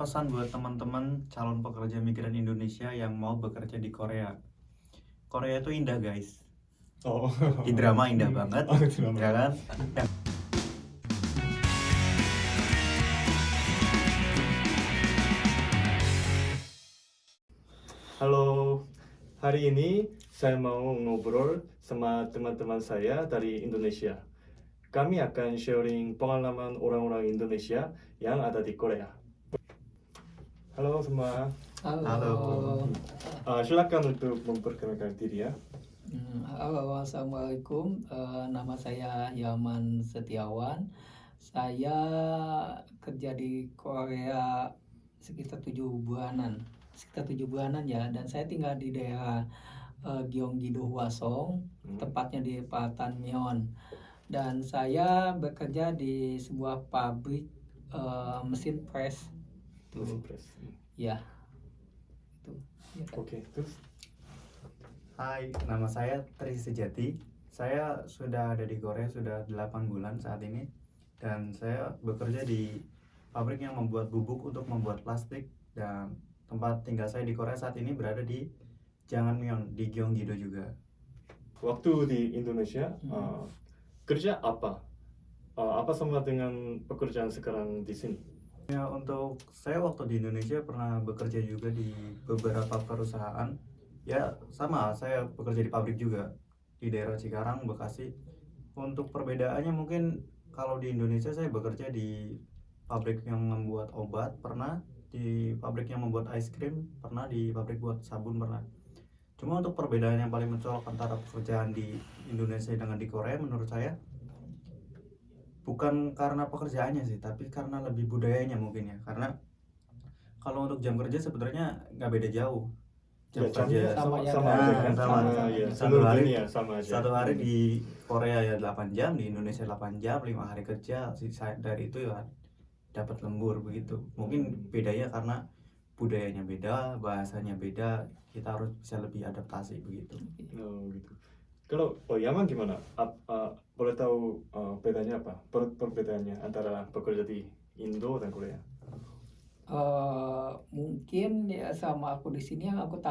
Pesan buat teman-teman calon pekerja migran Indonesia yang mau bekerja di Korea. Korea itu indah, guys. Oh. Di drama indah banget, Oh, drama. ya kan? Halo, hari ini saya mau ngobrol sama teman-teman saya dari Indonesia. Kami akan sharing pengalaman orang-orang Indonesia yang ada di Korea. Halo semua. Halo. Silakan untuk memperkenalkan diri ya. Halo, assalamualaikum. Nama saya Yaman Setiawan. Saya kerja di Korea sekitar 7 bulanan ya. Dan saya tinggal di daerah Gyeonggi-do Hwasong, tepatnya di Patamyeon. Dan saya bekerja di sebuah pabrik mesin press. Mesin press. Ya, itu. Ya, kan? Oke, terus? Hai, nama saya Tri Sejati. Saya sudah ada di Korea sudah 8 bulan saat ini. Dan saya bekerja di pabrik yang membuat bubuk untuk membuat plastik. Dan tempat tinggal saya di Korea saat ini berada di Jangangmyeon, di Gyeonggi-do juga. Waktu di Indonesia, kerja apa? Apa sama dengan pekerjaan sekarang di sini? Ya, untuk saya waktu di Indonesia pernah bekerja juga di beberapa perusahaan. Ya, sama, saya bekerja di pabrik juga di daerah Cikarang, Bekasi. Untuk perbedaannya mungkin kalau di Indonesia saya bekerja di pabrik yang membuat obat, pernah di pabrik yang membuat es krim, pernah di pabrik buat sabun, pernah. Cuma untuk perbedaan yang paling mencolok antara pekerjaan di Indonesia dengan di Korea menurut saya bukan karena pekerjaannya sih, tapi karena lebih budayanya mungkin ya. Karena kalau untuk jam kerja sebenarnya nggak beda jauh. Jam kerja sama ya, sama kan? aja kan, sama. ya. Satu Seluruh hari dunia sama aja. Satu hari di Korea ya 8 jam, di Indonesia 8 jam, 5 hari kerja, sisa dari itu ya dapat lembur begitu. Mungkin bedanya karena budayanya beda, bahasanya beda, kita harus bisa lebih adaptasi begitu. Oh, gitu. Kalau Yaman gimana? Boleh tahu bedanya apa? Perbedaannya antara bekerja di Indo dan Korea? Mungkin ya sama aku di sini yang aku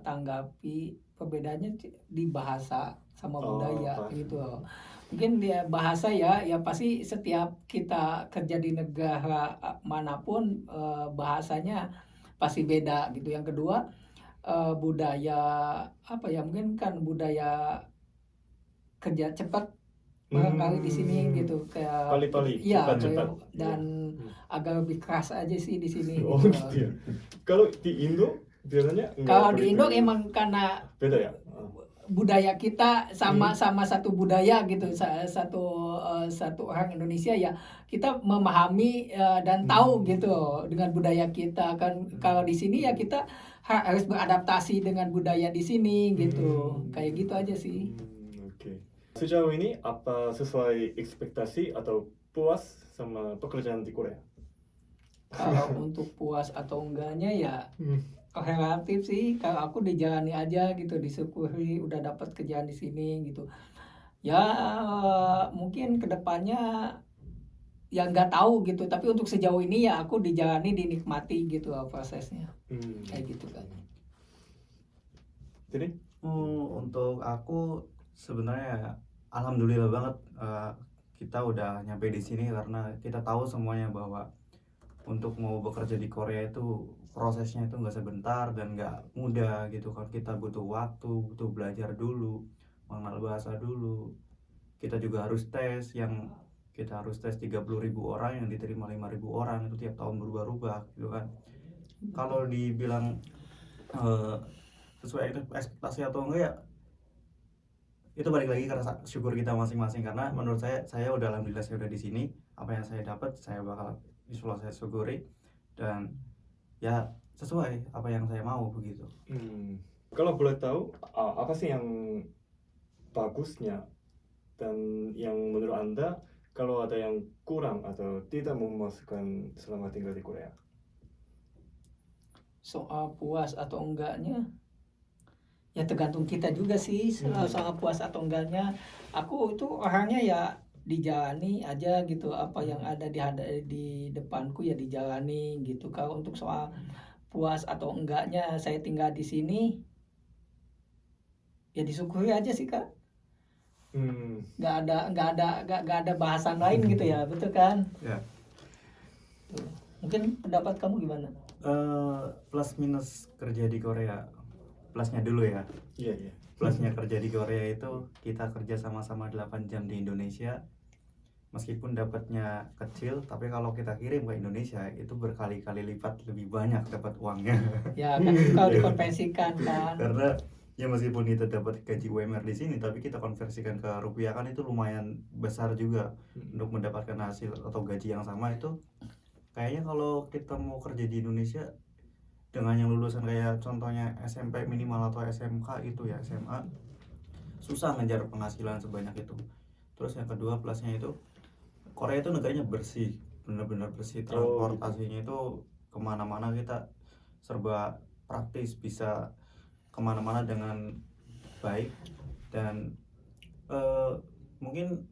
tanggapi perbedaannya di bahasa sama budaya bahasa. gitu loh. Mungkin dia bahasa ya pasti setiap kita kerja di negara manapun bahasanya pasti beda gitu. Yang kedua budaya apa ya, mungkin kan budaya kerja cepat barangkali di sini gitu, kayak Pali-pali, iya cepat-cepat. dan agak lebih keras aja sih di sini Oh, gitu. gitu ya. Kalau di Indo biasanya Kalau di Indo emang karena beda ya? budaya kita sama satu budaya gitu, satu orang Indonesia ya, kita memahami dan tahu gitu dengan budaya kita kan. Kalau di sini ya kita harus beradaptasi dengan budaya di sini gitu, kayak gitu aja sih. Oke. Sejauh ini apa sesuai ekspektasi atau puas sama pekerjaan di Korea? Kalau untuk puas atau enggaknya ya relatif sih. Kalau aku dijalani aja gitu, disyukuri udah dapat kerjaan di sini gitu. Ya mungkin kedepannya ya nggak tahu gitu. Tapi untuk sejauh ini ya aku dijalani, dinikmati gitu prosesnya. Kayak gitu kan. Jadi? Untuk aku sebenarnya alhamdulillah banget kita udah nyampe di sini karena kita tahu semuanya bahwa untuk mau bekerja di Korea itu prosesnya itu nggak sebentar dan nggak mudah gitu kan. Kita butuh waktu, butuh belajar dulu, mengenal bahasa dulu. Kita juga harus tes, yang kita harus tes 30.000 orang, yang diterima 5.000 orang, itu tiap tahun berubah-ubah gitu kan. Kalau dibilang sesuai ekspektasi atau enggak ya itu balik lagi karena syukur kita masing-masing. Karena menurut saya udah alhamdulillah saya udah di sini, apa yang saya dapat saya bakal insyaallah saya syukuri dan ya sesuai apa yang saya mau begitu. Kalau boleh tahu apa sih yang bagusnya dan yang menurut Anda kalau ada yang kurang atau tidak memuaskan selama tinggal di Korea? Soal puas atau enggaknya ya tergantung kita juga sih. Soal puas atau enggaknya, aku itu orangnya ya dijalani aja gitu, apa yang ada di depanku ya dijalani gitu. Kalau untuk soal puas atau enggaknya saya tinggal di sini, ya disyukuri aja sih Kak. Hmm. Nggak ada bahasan lain gitu ya, betul kan? Ya. Tuh. Mungkin pendapat kamu gimana? Plus minus kerja di Korea. Plusnya dulu ya. Iya, iya. Plusnya kerja di Korea itu kita kerja sama-sama 8 jam di Indonesia. Meskipun dapatnya kecil, tapi kalau kita kirim ke Indonesia itu berkali-kali lipat lebih banyak dapat uangnya. Ya kan kalau dikonversikan kan. Karena ya meskipun kita dapat gaji UMR di sini, tapi kita konversikan ke rupiah kan itu lumayan besar juga untuk mendapatkan hasil atau gaji yang sama itu. Kayaknya kalau kita mau kerja di Indonesia dengan yang lulusan kayak contohnya SMP minimal atau SMK itu ya SMA, susah ngejar penghasilan sebanyak itu. Terus yang kedua plusnya itu Korea itu negaranya bersih, benar-benar bersih. Transportasinya itu kemana-mana kita serba praktis, bisa kemana-mana dengan baik. Dan mungkin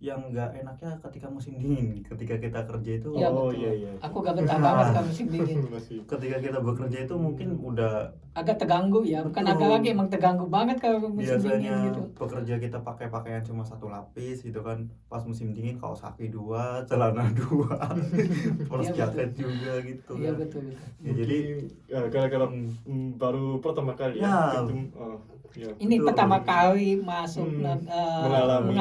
yang nggak enaknya ketika musim dingin, ketika kita kerja itu Ya, Oh betul. iya, iya. Aku gak betah banget kalau musim dingin. Masih. ketika kita bekerja itu mungkin udah Agak terganggu ya, bukan Betul. agak lagi, emang terganggu banget kalau musim dingin biasanya gitu. pekerja kita pakai pakaian cuma 1 lapis gitu kan, pas musim dingin kaos kaki 2, celana 2, terus Iya, jaket juga gitu Iya kan. betul. Ya, jadi gara-gara baru pertama kali ya, Ya. ya. Ini Betul. pertama kali masuk mengalami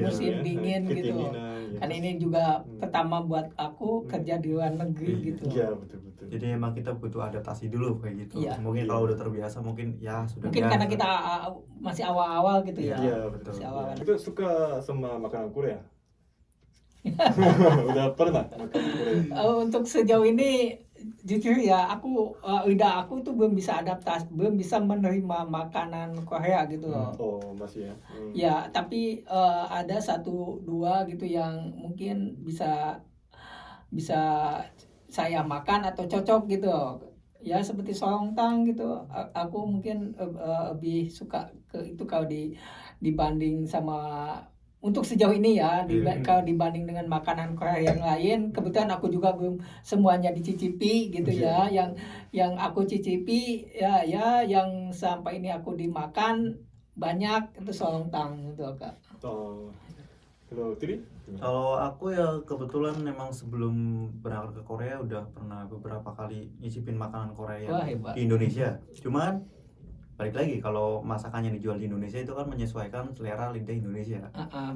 musim dingin gitu. kedinginan, ya. Kan ini juga pertama buat aku kerja di luar negeri Iya. gitu. Iya, betul-betul. Jadi emang kita butuh adaptasi dulu kayak gitu. Iya. Mungkin Iya. kalau udah terbiasa mungkin ya sudah Mungkin biasa. karena kita masih awal-awal gitu ya. Iya, betul. Masih awal. Itu suka sama makanan Korea? Udah pernah makan Korea? Untuk sejauh ini jujur ya aku lidah aku tuh belum bisa adaptasi, belum bisa menerima makanan Korea gitu loh. Oh, masih ya. Ya, tapi ada 1-2 gitu yang mungkin bisa saya makan atau cocok gitu. Ya seperti selontang gitu. Aku mungkin lebih suka ke itu kalau dibanding sama untuk sejauh ini ya, kalau dibanding dengan makanan Korea yang lain, kebetulan aku juga belum semuanya dicicipi gitu ya. Yang aku cicipi ya yang sampai ini aku dimakan banyak itu selontang gitu Kak. Oh, kalau Tiri? Kalau aku ya kebetulan memang sebelum berangkat ke Korea udah pernah beberapa kali nyicipin makanan Korea Wah, hebat. di Indonesia. Cuman balik lagi kalau masakannya dijual di Indonesia itu kan menyesuaikan selera lidah Indonesia.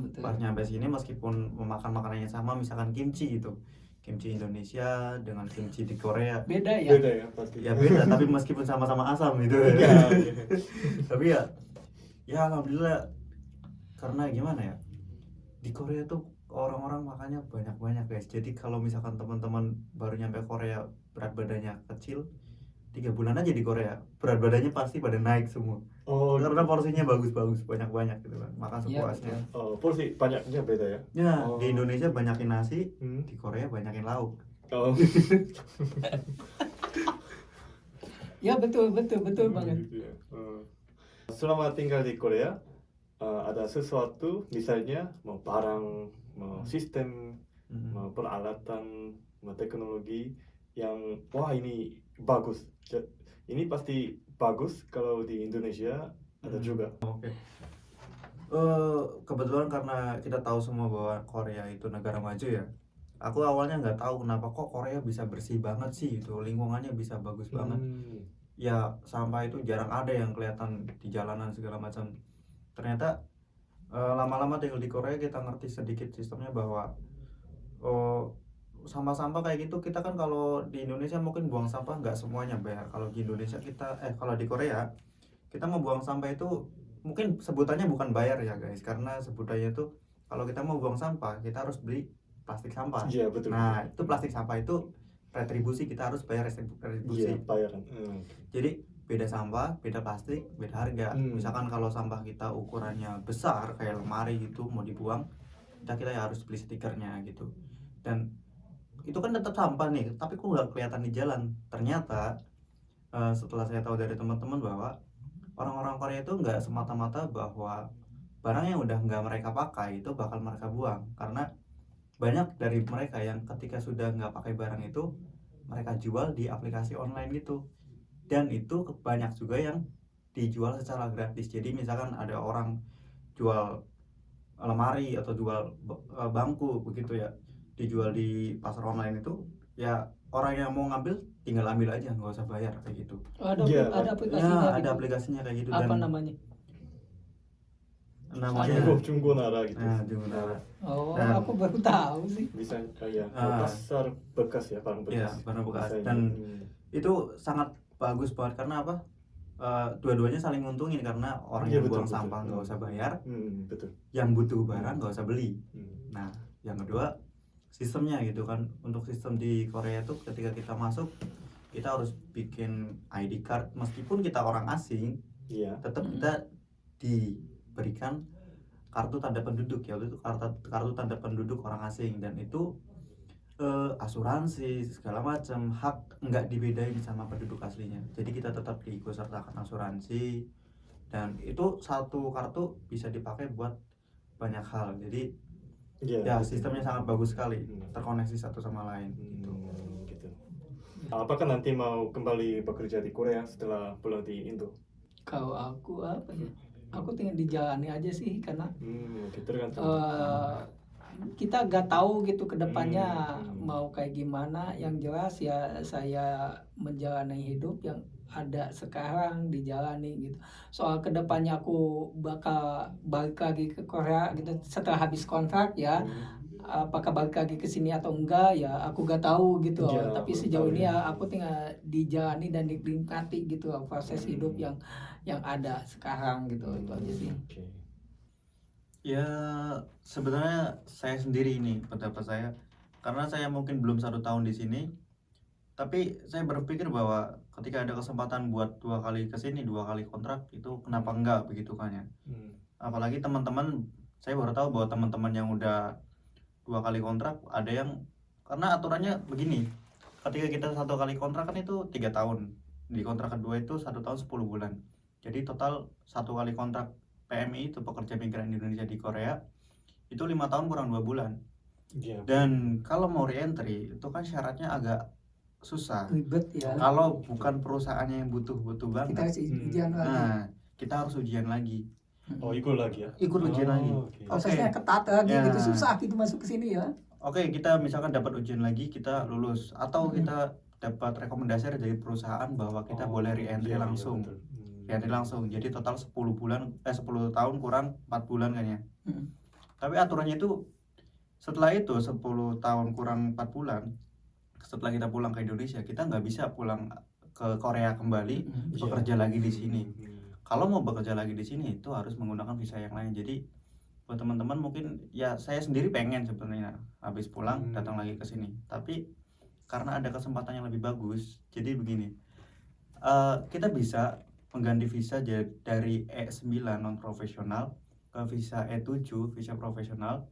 Betul. Pas nyampe sini meskipun memakan makanannya sama, misalkan kimchi gitu, kimchi Indonesia dengan kimchi di Korea Beda ya. Beda ya pasti. ya beda, tapi meskipun sama-sama asam gitu Iya, iya. tapi ya alhamdulillah, karena gimana ya, di Korea tuh orang-orang makannya banyak-banyak guys. Jadi kalau misalkan teman-teman baru nyampe Korea berat badannya kecil, 3 bulan aja di Korea berat badannya pasti pada naik semua. Oh, Karena porsinya bagus-bagus, banyak-banyak gitu kan, makan Iya, sepuasnya. porsi banyaknya beda ya. Ya, Oh. di Indonesia banyakin nasi, Hmm. di Korea banyakin lauk. Oh. Ya betul banget. Gitu ya. Selama tinggal di Korea, ada sesuatu misalnya mau barang, mau sistem, mau peralatan, mau teknologi yang wah ini bagus. Ini pasti bagus kalau di Indonesia ada juga. Kebetulan karena kita tahu semua bahwa Korea itu negara maju ya. Aku awalnya nggak tahu kenapa kok Korea bisa bersih banget sih, itu lingkungannya bisa bagus banget. Ya sampah itu jarang ada yang kelihatan di jalanan segala macam. Ternyata lama-lama tinggal di Korea kita ngerti sedikit sistemnya bahwa sampah-sampah kayak gitu, kita kan kalau di Indonesia mungkin buang sampah nggak semuanya bayar. Kalau di Indonesia kalau di Korea kita mau buang sampah itu mungkin sebutannya bukan bayar ya guys, karena sebutannya itu kalau kita mau buang sampah kita harus beli plastik sampah. Iya, betul. Nah itu plastik sampah itu retribusi, kita harus bayar retribusi. Iya, bayaran. Jadi beda sampah, beda plastik, beda harga. Misalkan kalau sampah kita ukurannya besar kayak lemari gitu mau dibuang, kita ya harus beli stikernya gitu. Dan itu kan tetap sampah nih, tapi kok nggak kelihatan di jalan. Ternyata setelah saya tahu dari teman-teman bahwa orang-orang Korea itu nggak semata-mata bahwa barang yang udah nggak mereka pakai itu bakal mereka buang, karena banyak dari mereka yang ketika sudah nggak pakai barang itu mereka jual di aplikasi online gitu, dan itu banyak juga yang dijual secara gratis. Jadi misalkan ada orang jual lemari atau jual bangku begitu ya, dijual di pasar online itu, ya orang yang mau ngambil tinggal ambil aja, nggak usah bayar kayak gitu. Ada Iya, ada Ya aplikasinya ada gitu. aplikasinya kayak gitu, Apa dan namanya? namanya Jumbo Nara gitu. Jumbo. Oh, Dan- aku baru tahu sih. Bisa kayak Ah. pasar bekas ya, barang Ya, bekas. barang bekas. Misalnya. Dan itu sangat bagus banget karena apa? Dua-duanya saling nguntungin, karena orang Iya, yang betul, buang betul. sampah nggak usah bayar, Betul. yang butuh barang nggak usah beli. Hmm. Nah, yang kedua sistemnya gitu kan. Untuk sistem di Korea itu ketika kita masuk, kita harus bikin ID card, meskipun kita orang asing, Iya. tetap kita diberikan kartu tanda penduduk ya, itu kartu tanda penduduk orang asing, dan itu asuransi segala macam hak nggak dibedain sama penduduk aslinya. Jadi kita tetap diikutsertakan asuransi, dan itu satu kartu bisa dipakai buat banyak hal. Jadi Iya. ya betul. sistemnya sangat bagus sekali, Hmm. terkoneksi satu sama lain gitu. Gitu. Apakah nanti mau kembali bekerja di Korea setelah pulang di Indo? Kalau aku apa ya? Aku tinggal dijalani aja sih, karena Oke, tergantung. kita gak tahu gitu ke depannya Hmm. mau kayak gimana. Yang jelas ya saya menjalani hidup yang ada sekarang dijalani gitu. Soal kedepannya aku bakal balik lagi ke Korea gitu setelah habis kontrak ya. Apakah balik lagi ke sini atau enggak ya aku gak tahu gitu loh. Ya, Tapi belum sejauh tahu ini ya. ya aku tinggal dijalani dan dinikmati gitu loh, proses hidup yang ada sekarang gitu. Itu aja sih. Oke. Ya sebenarnya saya sendiri ini pendapat saya, karena saya mungkin belum 1 tahun di sini, tapi saya berpikir bahwa ketika ada kesempatan buat 2 kali ke sini, 2 kali kontrak, itu kenapa enggak begitu kan ya. Apalagi teman-teman, saya baru tahu bahwa teman-teman yang udah 2 kali kontrak ada yang, karena aturannya begini, ketika kita 1 kali kontrak kan itu 3 tahun, di kontrak kedua itu 1 tahun 10 bulan, jadi total 1 kali kontrak PMI itu pekerja migran Indonesia di Korea itu 5 tahun kurang 2 bulan. Iya. Dan kalau mau reentry itu kan syaratnya agak susah. Ribet ya. Kalau bukan perusahaannya yang butuh Kita banget, harus ujian lagi. nah kita harus ujian lagi. Oh, ikut lagi ya? Ikut ujian lagi. Oke. Prosesnya ketat lagi Ya. gitu, susah gitu masuk ke sini ya. Oke, kita misalkan dapat ujian lagi, kita lulus, atau kita dapat rekomendasi dari perusahaan bahwa kita boleh reentry Iya, langsung. betul. Reentry langsung. Jadi total 10 bulan 10 tahun kurang 4 bulan kan ya. Tapi aturannya itu setelah itu 10 tahun kurang 4 bulan, setelah kita pulang ke Indonesia, kita nggak bisa pulang ke Korea kembali bekerja lagi di sini. Kalau mau bekerja lagi di sini itu harus menggunakan visa yang lain. Jadi buat teman-teman mungkin, ya saya sendiri pengen sebenarnya habis pulang datang lagi ke sini, tapi karena ada kesempatan yang lebih bagus, jadi begini, kita bisa mengganti visa dari E9 non profesional ke visa E7 visa profesional.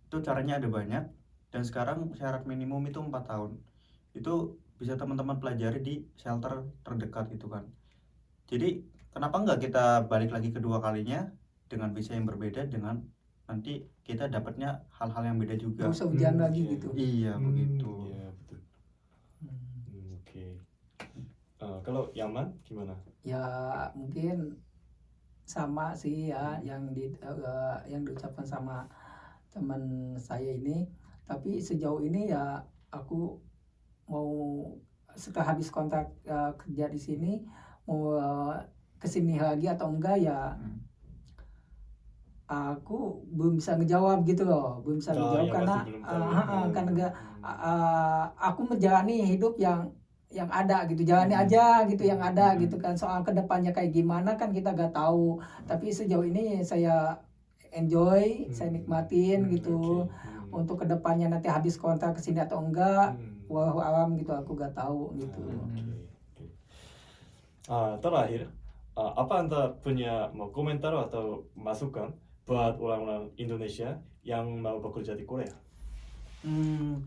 Itu caranya ada banyak, dan sekarang syarat minimum itu 4 tahun. Itu bisa teman-teman pelajari di shelter terdekat itu kan. Jadi kenapa enggak kita balik lagi kedua kalinya dengan visa yang berbeda, dengan nanti kita dapatnya hal-hal yang beda juga. Gak usah ujian lagi gitu. Iya begitu. Iya, betul. Oke. Kalau Yaman gimana? Ya mungkin sama sih ya yang diucapkan sama teman saya ini. Tapi sejauh ini ya aku mau setelah habis kontrak kerja di sini mau kesini lagi atau enggak ya aku belum bisa ngejawab gitu loh, belum bisa ngejawab ya karena masih belum tahu. karena enggak aku menjalani hidup yang ada gitu, jalani aja gitu yang ada gitu kan. Soal kedepannya kayak gimana kan kita gak tahu, tapi sejauh ini saya enjoy, saya nikmatin gitu. Untuk kedepannya nanti habis kontrak kesini atau enggak, wallahu alam gitu, aku gak tahu gitu. Terakhir, apa Anda punya mau komentar atau masukan buat orang-orang Indonesia yang mau bekerja di Korea?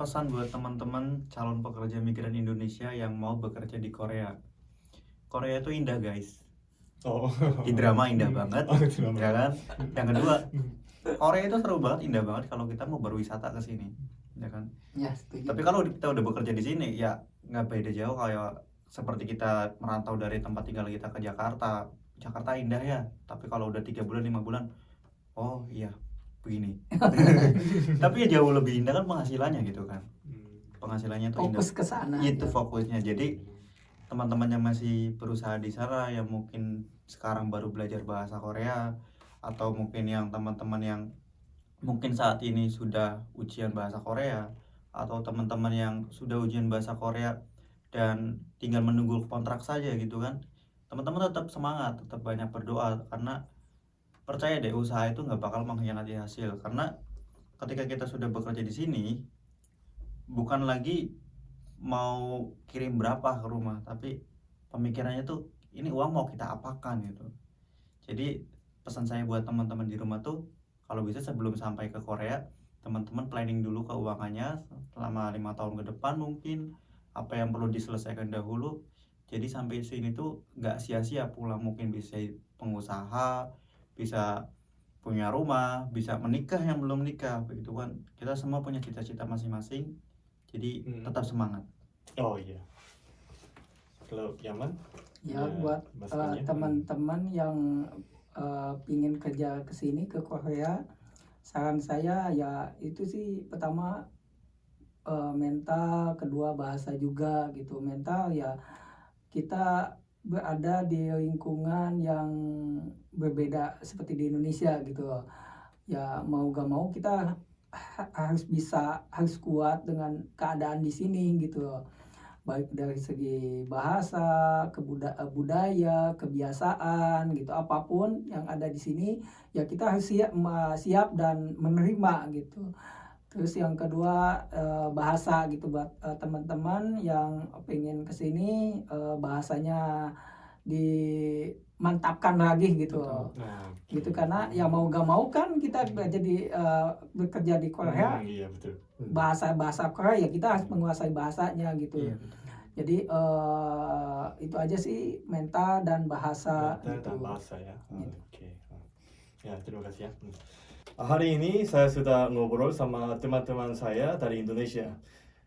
Pesan buat teman-teman calon pekerja migran Indonesia yang mau bekerja di Korea. Korea itu indah guys. Oh. Di drama indah banget, Oh, drama. ya kan? Yang kedua, Korea itu seru banget, indah banget kalau kita mau berwisata ke sini, ya kan? Ya, setuju. Tapi kalau kita udah bekerja di sini, ya nggak beda jauh kayak seperti kita merantau dari tempat tinggal kita ke Jakarta. Jakarta indah ya, tapi kalau udah 3 bulan 5 bulan, oh iya begini. Tapi ya jauh lebih indah kan penghasilannya gitu kan. Penghasilannya tuh indah. Fokus ke sana. Itu fokusnya. Jadi teman-teman yang masih berusaha di sana, yang mungkin sekarang baru belajar bahasa Korea, atau mungkin yang teman-teman yang mungkin saat ini sudah ujian bahasa Korea, atau teman-teman yang sudah ujian bahasa Korea dan tinggal menunggu kontrak saja gitu kan, teman-teman tetap semangat, tetap banyak berdoa, karena percaya deh, usaha itu nggak bakal mengkhianati hasil. Karena ketika kita sudah bekerja di sini, bukan lagi mau kirim berapa ke rumah, tapi pemikirannya tuh ini uang mau kita apakan gitu. Jadi pesan saya buat teman-teman di rumah tuh, kalau bisa sebelum sampai ke Korea, teman-teman planning dulu keuangannya selama 5 tahun ke depan, mungkin apa yang perlu diselesaikan dahulu. Jadi sampai sini tuh nggak sia-sia pulang, mungkin bisa pengusaha, bisa punya rumah, bisa menikah yang belum nikah, begitu kan. Kita semua punya cita-cita masing-masing, jadi tetap semangat. Oh iya. Kalau Yaman? Ya, Ya, buat masukannya. teman-teman yang pingin kerja ke sini ke Korea, saran saya ya itu sih pertama mental, kedua bahasa juga gitu. Mental ya kita berada di lingkungan yang berbeda seperti di Indonesia gitu. Ya mau gak mau kita harus kuat dengan keadaan di sini gitu. Baik dari segi bahasa, budaya, kebiasaan gitu, apapun yang ada di sini ya kita harus siap dan menerima gitu. Terus yang kedua bahasa gitu, buat teman-teman yang pengen kesini bahasanya dimantapkan lagi gitu. Nah, Gitu, karena ya mau gak mau kan kita jadi bekerja di Korea, iya betul. bahasa Korea ya kita harus menguasai bahasanya gitu. Iya, betul. Jadi itu aja sih, mental dan bahasa Mental gitu. dan bahasa ya. Gitu. Oke. Ya, terima kasih ya. Hari ini saya sudah ngobrol sama teman-teman saya dari Indonesia.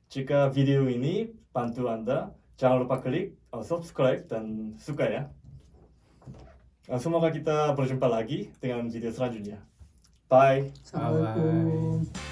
Jika video ini bantu Anda, jangan lupa klik subscribe dan suka ya. Semoga kita berjumpa lagi dengan video selanjutnya. Bye. Assalamualaikum.